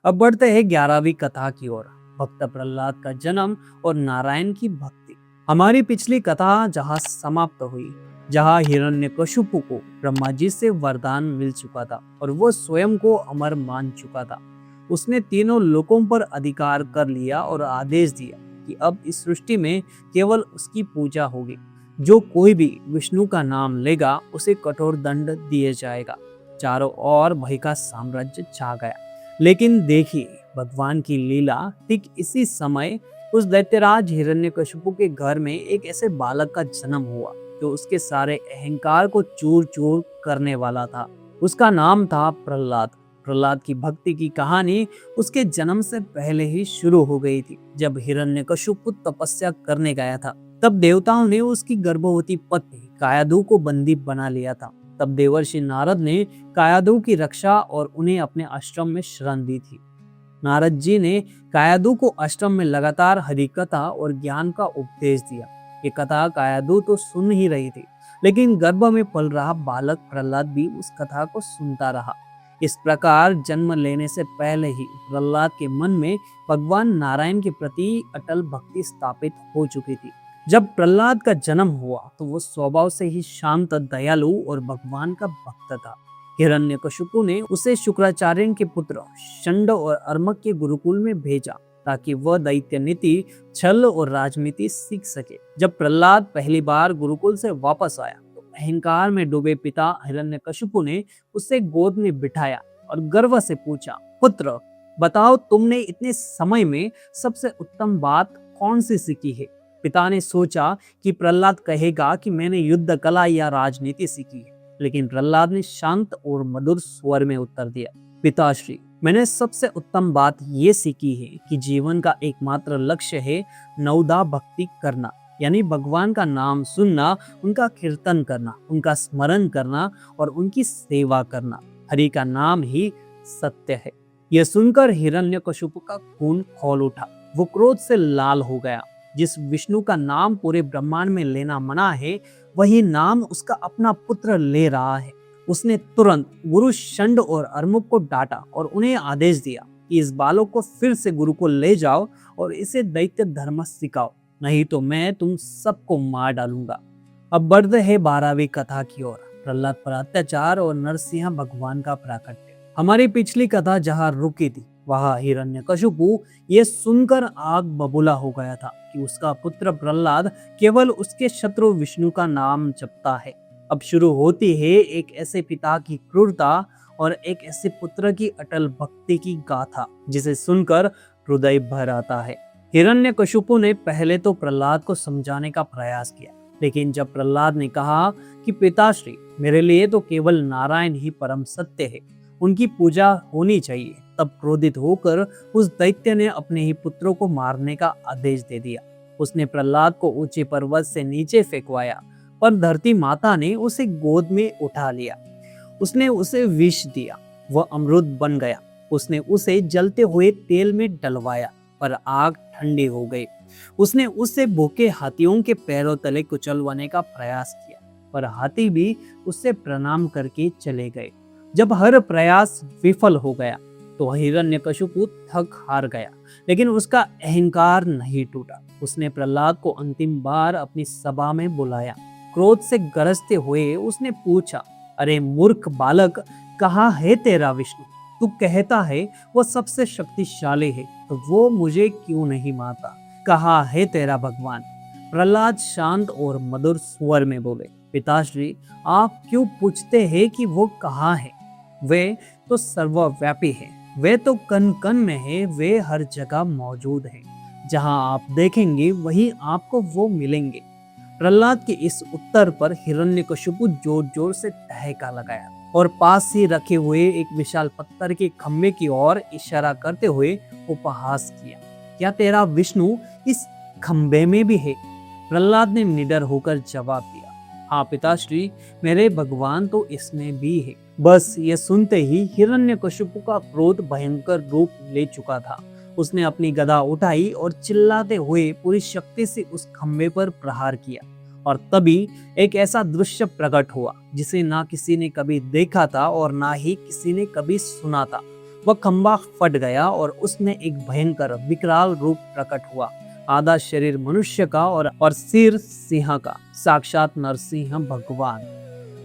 अब बढ़ते हैं 11वीं कथा की ओर। भक्त प्रहलाद का जन्म और नारायण की भक्ति। हमारी पिछली कथा जहाँ समाप्त हुई, जहाँ हिरण्यकशिपु को ब्रह्मा जी से वरदान मिल चुका था और वो स्वयं को अमर मान चुका था। उसने तीनों लोकों पर अधिकार कर लिया और आदेश दिया कि अब इस सृष्टि में केवल उसकी पूजा होगी। जो कोई भी विष्णु का नाम लेगा उसे कठोर दंड दिया जाएगा। चारों ओर भय का साम्राज्य छा गया। लेकिन देखिए भगवान की लीला। ठीक इसी समय उस दैत्यराज हिरण्यकशिपु के घर में एक ऐसे बालक का जन्म हुआ जो उसके सारे अहंकार को चूर चूर करने वाला था। उसका नाम था प्रहलाद। प्रहलाद की भक्ति की कहानी उसके जन्म से पहले ही शुरू हो गई थी। जब हिरण्यकशिपु तपस्या करने गया था, तब देवताओं ने उसकी गर्भवती पत्नी कायादू को बंदी बना लिया था। तब देवर्षि नारद ने कायादू की रक्षा और उन्हें अपने आश्रम में शरण दी थी। नारद जी ने कायादू को आश्रम में लगातार हरि कथा और ज्ञान का उपदेश दिया। ये कथा कायादू तो सुन ही रही थी, लेकिन गर्भ में पल रहा बालक प्रहलाद भी उस कथा को सुनता रहा। इस प्रकार जन्म लेने से पहले ही प्रहलाद के मन में भगवान नारायण के प्रति अटल भक्ति स्थापित हो चुकी थी। जब प्रहलाद का जन्म हुआ तो वो स्वभाव से ही शांत, दयालु और भगवान का भक्त था। हिरण्यकशिपु ने उसे शुक्राचार्य के पुत्र शंड और अर्मक के गुरुकुल में भेजा ताकि वह दैत्य नीति, छल और राजनीति सीख सके। जब प्रहलाद पहली बार गुरुकुल से वापस आया तो अहंकार में डूबे पिता हिरण्यकशिपु ने उसे गोद में बिठाया और गर्व से पूछा, पुत्र बताओ, तुमने इतने समय में सबसे उत्तम बात कौन सी सीखी है? पिता ने सोचा कि प्रहलाद कहेगा कि मैंने युद्ध कला या राजनीति सीखी है, लेकिन प्रहलाद ने शांत और मधुर स्वर में उत्तर दिया, पिताश्री, मैंने सबसे उत्तम बात ये सीखी है कि जीवन का एकमात्र लक्ष्य है नवदा भक्ति करना, यानी भगवान का नाम सुनना, उनका कीर्तन करना, उनका स्मरण करना और उनकी सेवा करना। हरि का नाम ही सत्य है। यह सुनकर हिरण्यकशिपु का खून खौल उठा। वो क्रोध से लाल हो गया। जिस विष्णु का नाम पूरे ब्रह्मांड में लेना मना है, वही नाम उसका अपना पुत्र ले रहा है। उसने तुरंत गुरु शंड और अर्मुक को डांटा और उन्हें आदेश दिया कि इस बालक को फिर से गुरु को ले जाओ और इसे दैत्य धर्म सिखाओ, नहीं तो मैं तुम सबको मार डालूंगा। अब बढ़ते हैं 12वीं कथा की ओर। प्रहलाद पर अत्याचार और नरसिंह भगवान का प्राकट्य। हमारी पिछली कथा जहाँ रुकी थी, वहां हिरण्यकशिपु ये सुनकर आग बबूला हो गया था कि उसका पुत्र प्रहलाद केवल उसके शत्रु विष्णु का नाम जपता है। अब शुरू होती है एक ऐसे पिता की क्रूरता और एक ऐसे पुत्र की अटल भक्ति की गाथा, जिसे सुनकर हृदय भर आता है। हिरण्यकशिपु ने पहले तो प्रहलाद को समझाने का प्रयास किया, लेकिन जब प्रहलाद ने कहा कि पिताश्री, मेरे लिए तो केवल नारायण ही परम सत्य है, उनकी पूजा होनी चाहिए, तब क्रोधित होकर उस दैत्य ने अपने ही पुत्रों को मारने का आदेश दे दिया। उसने प्रहलाद को ऊंचे पर्वत से नीचे फेंकवाया, पर धरती माता ने उसे गोद में उठा लिया। उसने उसे विष दिया, वह अमृत बन गया। उसने उसे जलते हुए तेल में डलवाया, पर आग ठंडी हो गई। उसने उसे भूखे हाथियों के पैरों तले कुचलवाने का प्रयास किया, पर हाथी भी उससे प्रणाम करके चले गए। जब हर प्रयास विफल हो गया तो हिरण्यकशिपु थक हार गया, लेकिन उसका अहंकार नहीं टूटा। उसने प्रहलाद को अंतिम बार अपनी सभा में बुलाया। क्रोध से गरजते हुए उसने पूछा, अरे मूर्ख बालक, कहाँ है तेरा विष्णु? तू कहता है वो सबसे शक्तिशाली है, तो वो मुझे क्यों नहीं मारता? कहाँ है तेरा भगवान? प्रहलाद शांत और मधुर स्वर में बोले, पिताश्री, आप क्यों पूछते हैं कि वो कहाँ है? वे तो सर्वव्यापी है, वे तो कण कण में है, वे हर जगह मौजूद हैं। जहां आप देखेंगे वहीं आपको वो मिलेंगे। प्रहलाद के इस उत्तर पर हिरण्यकशिपु जोर जोर से ठहाका लगाया और पास ही रखे हुए एक विशाल पत्थर के खंभे की ओर इशारा करते हुए उपहास किया, क्या तेरा विष्णु इस खंभे में भी है? प्रहलाद ने निडर होकर जवाब दिया, हाँ पिताश्री, मेरे भगवान तो इसमें भी है। बस ये सुनते ही हिरण्यकशिपु का क्रोध भयंकर रूप ले चुका था। उसने अपनी गदा उठाई और चिल्लाते हुए पूरी शक्ति से उस खंभे पर प्रहार किया, और तभी एक ऐसा दृश्य प्रकट हुआ जिसे ना किसी ने कभी देखा था और ना ही किसी ने कभी सुना था। वह खंबा फट गया और उसमें एक भयंकर विकराल रूप प्रकट हुआ। आधा शरीर मनुष्य का और सिर सिंह का, साक्षात नरसिंह भगवान।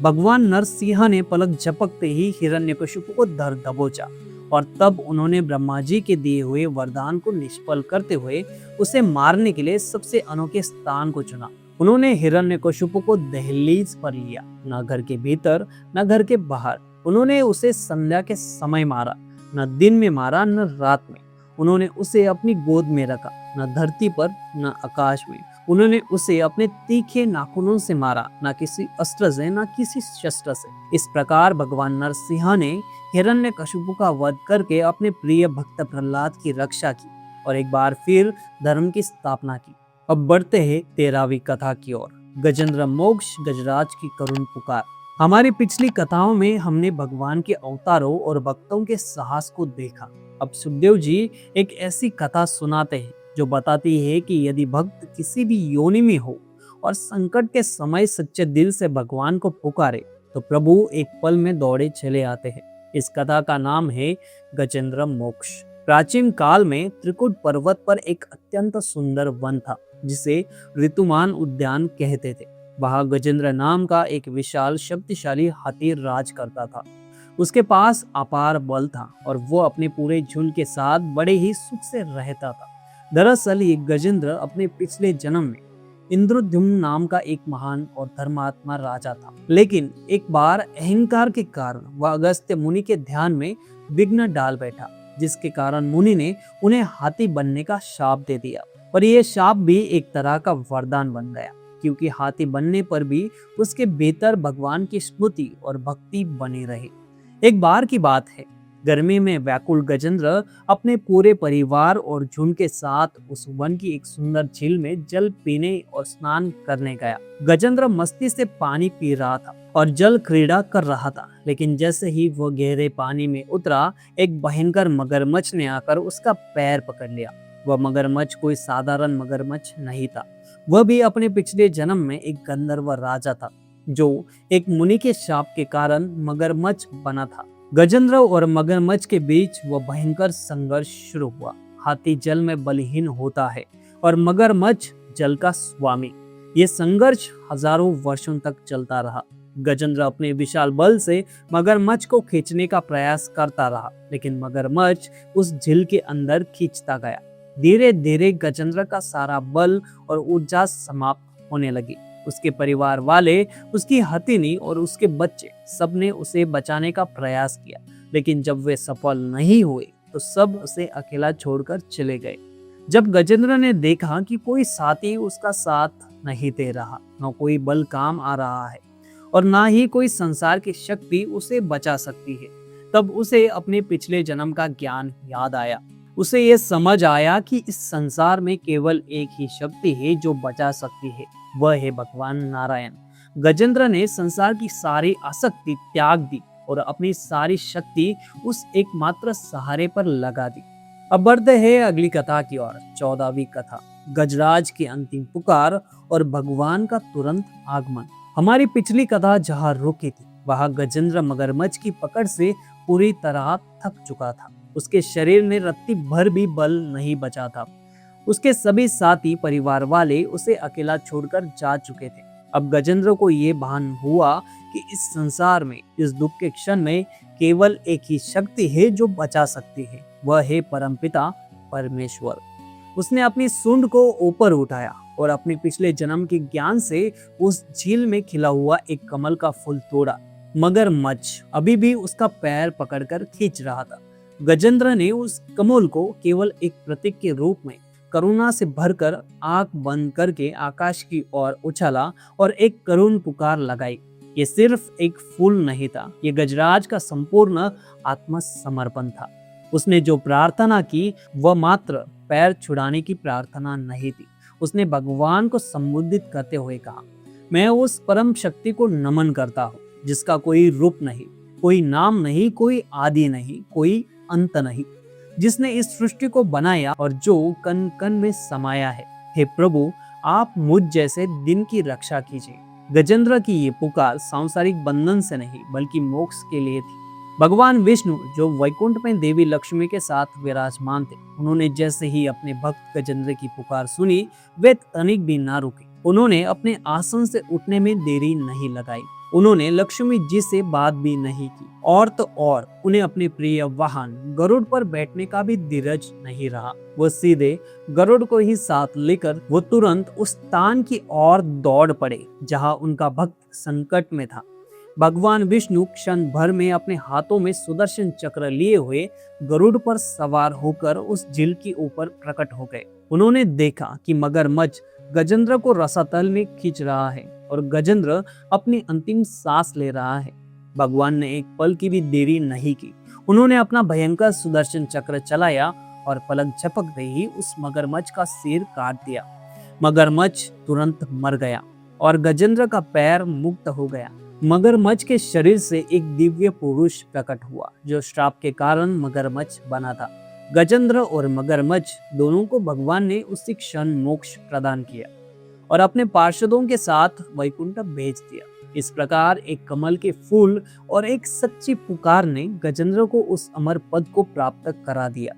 भगवान नरसिंह ने पलक झपकते ही हिरण्यकशिपु को धर दबोचा और तब उन्होंने ब्रह्मा जी के दिए हुए वरदान को निष्फल करते हुए उसे मारने के लिए सबसे अनोखे स्थान को चुना। उन्होंने हिरण्यकशिपु को दहलीज पर लिया, न घर के भीतर न घर के बाहर। उन्होंने उसे संध्या के समय मारा, न दिन में मारा न रात में। उन्होंने उसे अपनी गोद में रखा, न धरती पर न आकाश में। उन्होंने उसे अपने तीखे नाखूनों से मारा, न किसी अस्त्र से न किसी शस्त्र से। इस प्रकार भगवान नरसिंह ने हिरण्यकशिपु का वध करके अपने प्रिय भक्त प्रहलाद की रक्षा की और एक बार फिर धर्म की स्थापना की। अब बढ़ते हैं 13वीं कथा की ओर, गजेंद्र मोक्ष, गजराज की करुण पुकार। हमारी पिछली कथाओं में हमने भगवान के अवतारों और भक्तों के साहस को देखा। अब सुखदेव जी एक ऐसी कथा सुनाते हैं जो बताती है कि यदि भक्त किसी भी योनि में हो और संकट के समय सच्चे दिल से भगवान को पुकारे तो प्रभु एक पल में दौड़े चले आते हैं। इस कथा का नाम है गजेंद्र मोक्ष। प्राचीन काल में त्रिकुट पर्वत पर एक अत्यंत सुंदर वन था जिसे ऋतुमान उद्यान कहते थे। वहां गजेंद्र नाम का एक विशाल शक्तिशाली हाथी राज करता था। उसके पास अपार बल था और वो अपने पूरे झुंड के साथ बड़े ही सुख से रहता था। दरअसल ये गजेंद्र अपने पिछले जन्म में इंद्रद्युम्न नाम का एक महान और धर्मात्मा राजा था, लेकिन एक बार अहंकार के कारण वह अगस्त्य मुनि के ध्यान में विघ्न डाल बैठा, जिसके कारण मुनि ने उन्हें हाथी बनने का शाप दे दिया। पर यह शाप भी एक तरह का वरदान बन गया, क्योंकि हाथी बनने पर भी उसके भीतर भगवान की स्मृति और भक्ति बनी रही। एक बार की बात है, गर्मी में व्याकुल गजेंद्र अपने पूरे परिवार और झुंड के साथ उस वन की एक सुंदर झील में जल पीने और स्नान करने गया। गजेंद्र मस्ती से पानी पी रहा था और जल क्रीड़ा कर रहा था, लेकिन जैसे ही वो गहरे पानी में उतरा, एक भयंकर मगरमच्छ ने आकर उसका पैर पकड़ लिया। वह मगरमच्छ कोई साधारण मगरमच्छ नहीं था, वह भी अपने पिछले जन्म में एक गंधर्व राजा था जो एक मुनि के शाप के कारण मगरमच्छ बना था। गजेंद्र और मगरमच्छ के बीच वह भयंकर संघर्ष शुरू हुआ। हाथी जल में बलहीन होता है और मगरमच्छ जल का स्वामी। ये संघर्ष हजारों वर्षों तक चलता रहा। गजेंद्र अपने विशाल बल से मगरमच्छ को खींचने का प्रयास करता रहा, लेकिन मगरमच्छ उस झील के अंदर खींचता गया। धीरे धीरे गजेंद्र का सारा बल और ऊर्जा समाप्त होने लगी। उसके परिवार वाले, उसकी हथिनी और उसके बच्चे सबने उसे बचाने का प्रयास किया, लेकिन जब वे सफल नहीं हुए तो सब उसे अकेला छोड़कर चले गए। जब गजेंद्र ने देखा कि कोई साथी उसका साथ नहीं दे रहा, न कोई बल काम आ रहा है और ना ही कोई संसार की शक्ति उसे बचा सकती है, तब उसे अपने पिछले जन्म का ज्ञान याद आया। उसे ये समझ आया कि इस संसार में केवल एक ही शक्ति है जो बचा सकती है, वह है भगवान नारायण। गजेंद्र ने संसार की सारी आसक्ति त्याग दी और अपनी सारी शक्ति उस एकमात्र सहारे पर लगा दी। अब बढ़ते हैं अगली कथा की ओर, 14वीं कथा, गजराज की अंतिम पुकार और भगवान का तुरंत आगमन। हमारी पिछली कथा जहाँ रुकी थी, वहां गजेंद्र मगरमच्छ की पकड़ से पूरी तरह थक चुका था। उसके शरीर में रत्ती भर भी बल नहीं बचा था। उसके सभी साथी, परिवार वाले उसे अकेला छोड़कर जा चुके थे। अब गजेंद्र को ये भान हुआ कि इस संसार में, इस दुख के क्षण में केवल एक ही शक्ति है जो बचा सकती है, वह है परमपिता परमेश्वर। उसने अपनी सूंड को ऊपर उठाया और अपने पिछले जन्म के ज्ञान से उस झील में खिला हुआ एक कमल का फूल तोड़ा। मगरमच्छ अभी भी उसका पैर पकड़कर खींच रहा था। गजेंद्र ने उस कमल को केवल एक प्रतीक के रूप में करुणा से भरकर आंख बंद करके आकाश की ओर उछाला और एक करुण पुकार लगाई। ये सिर्फ एक फूल नहीं था, ये गजराज का संपूर्ण आत्मसमर्पण था। उसने जो प्रार्थना की वह मात्र पैर छुड़ाने की प्रार्थना नहीं थी। उसने भगवान को संबोधित करते हुए कहा, मैं उस परम शक्ति को नमन करता हूँ जिसका कोई रूप नहीं, कोई नाम नहीं, कोई आदि नहीं, कोई अंत नहीं, जिसने इस सृष्टि को बनाया और जो कण कण में समाया है। हे प्रभु, आप मुझ जैसे दिन की रक्षा कीजिए। गजेंद्र की ये पुकार सांसारिक बंधन से नहीं बल्कि मोक्ष के लिए थी। भगवान विष्णु जो वैकुंठ में देवी लक्ष्मी के साथ विराजमान थे, उन्होंने जैसे ही अपने भक्त गजेंद्र की पुकार सुनी, वे तनिक भी ना रुके। उन्होंने अपने आसन से उठने में देरी नहीं लगाई। उन्होंने लक्ष्मी जी से बात भी नहीं की, और तो और उन्हें अपने प्रिय वाहन गरुड़ पर बैठने का भी धीरज नहीं रहा। वो सीधे गरुड़ को ही साथ लेकर वो तुरंत उस स्थान की ओर दौड़ पड़े जहां उनका भक्त संकट में था। भगवान विष्णु क्षण भर में अपने हाथों में सुदर्शन चक्र लिए हुए गरुड़ पर सवार होकर उस झील के ऊपर प्रकट हो गए। उन्होंने देखा कि मगरमच्छ गजेंद्र को रसातल में खींच रहा है और गजेंद्र अपनी अंतिम सांस ले रहा है। भगवान ने एक पल की भी देरी नहीं की। उन्होंने अपना भयंकर सुदर्शन चक्र चलाया और पलक झपकते ही उस मगरमच्छ का सिर काट दिया। मगरमच्छ तुरंत मर गया और गजेंद्र का पैर मुक्त हो गया। मगरमच्छ के शरीर से एक दिव्य पुरुष प्रकट हुआ जो श्राप के कारण मगरमच्छ बना था। गजेंद्र और मगरमच्छ दोनों को भगवान ने उसी क्षण मोक्ष प्रदान किया और अपने पार्षदों के साथ वैकुंठ भेज दिया। इस प्रकार एक कमल के फूल और एक सच्ची पुकार ने गजेंद्र को उस अमर पद को प्राप्त करा दिया।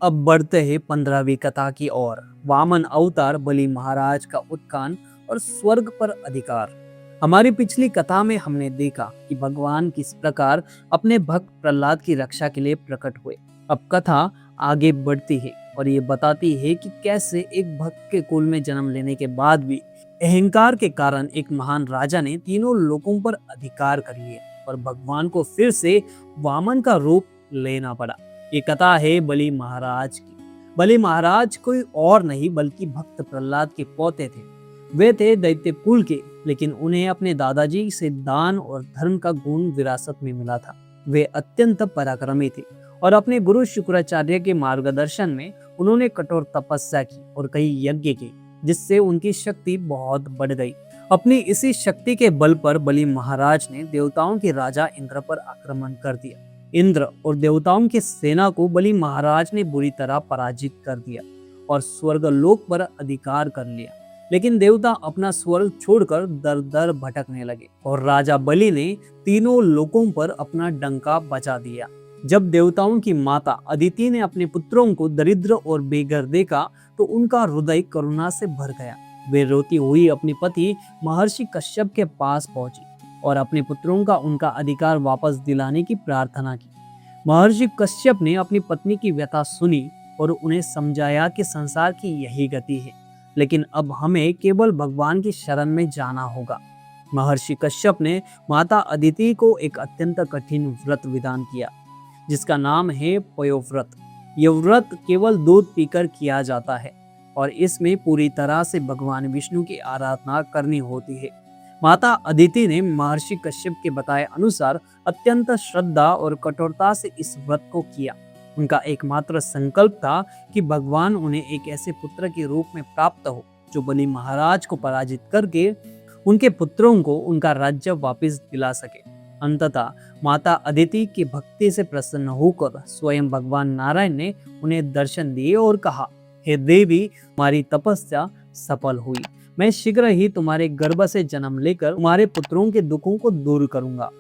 अब बढ़ते हैं 15वीं कथा की ओर। वामन अवतार बलि महाराज का उत्थान और स्वर्ग पर अधिकार। हमारी पिछली कथा में हमने देखा कि भगवान किस प्रकार अपने भक्त प्रहलाद की रक्षा के लिए प्रकट हुए। अब कथा आगे बढ़ती है और ये बताती है कि कैसे एक भक्त के कुल में जन्म लेने के बाद भी अहंकार के कारण एक महान राजा ने तीनों लोकों पर अधिकार कर लिया और भगवान को फिर से वामन का रूप लेना पड़ा। ये कथा है बलि महाराज की। बलि महाराज कोई और नहीं बल्कि भक्त प्रहलाद के पोते थे। वे थे दैत्य कुल के, लेकिन उन्हें अपने दादाजी से दान और धर्म का गुण विरासत में मिला था। वे अत्यंत पराक्रमी थे और अपने गुरु शुक्राचार्य के मार्गदर्शन में उन्होंने कठोर तपस्या की और कई यज्ञ किए, जिससे उनकी शक्ति बहुत बढ़ गई। अपनी इसी शक्ति के बल पर बलि महाराज ने देवताओं के राजा इंद्र पर आक्रमण कर दिया। इंद्र और देवताओं की सेना को बलि महाराज ने बुरी तरह पराजित कर दिया और स्वर्गलोक पर अधिकार कर लिया। लेकिन देवता अपना स्वर्ग छोड़कर दर दर भटकने लगे और राजा बलि ने तीनों लोकों पर अपना डंका बजा दिया। जब देवताओं की माता अदिति ने अपने पुत्रों को दरिद्र और बेघर देखा तो उनका हृदय करुणा से भर गया। वे रोती हुई अपने पति महर्षि कश्यप के पास पहुंची और अपने पुत्रों का उनका अधिकार वापस दिलाने की प्रार्थना की। महर्षि कश्यप ने अपनी पत्नी की व्यथा सुनी और उन्हें समझाया कि संसार की यही गति है, लेकिन अब हमें केवल भगवान की शरण में जाना होगा। महर्षि कश्यप ने माता अदिति को एक अत्यंत कठिन व्रत विधान किया जिसका नाम है पयोव्रत। यह व्रत केवल दूध पीकर किया जाता है और इसमें पूरी तरह से भगवान विष्णु की आराधना करनी होती है। माता अदिति ने महर्षि कश्यप के बताए अनुसार अत्यंत श्रद्धा और कठोरता से इस व्रत को किया। उनका एकमात्र संकल्प था कि भगवान उन्हें एक ऐसे पुत्र के रूप में प्राप्त हो जो बलि महाराज को पराजित करके उनके पुत्रों को उनका राज्य वापस दिला सके। अंततः माता अदिति की भक्ति से प्रसन्न होकर स्वयं भगवान नारायण ने उन्हें दर्शन दिए और कहा, हे देवी, तुम्हारी तपस्या सफल हुई। मैं शीघ्र ही तुम्हारे गर्भ से जन्म लेकर तुम्हारे पुत्रों के दुखों को दूर करूंगा।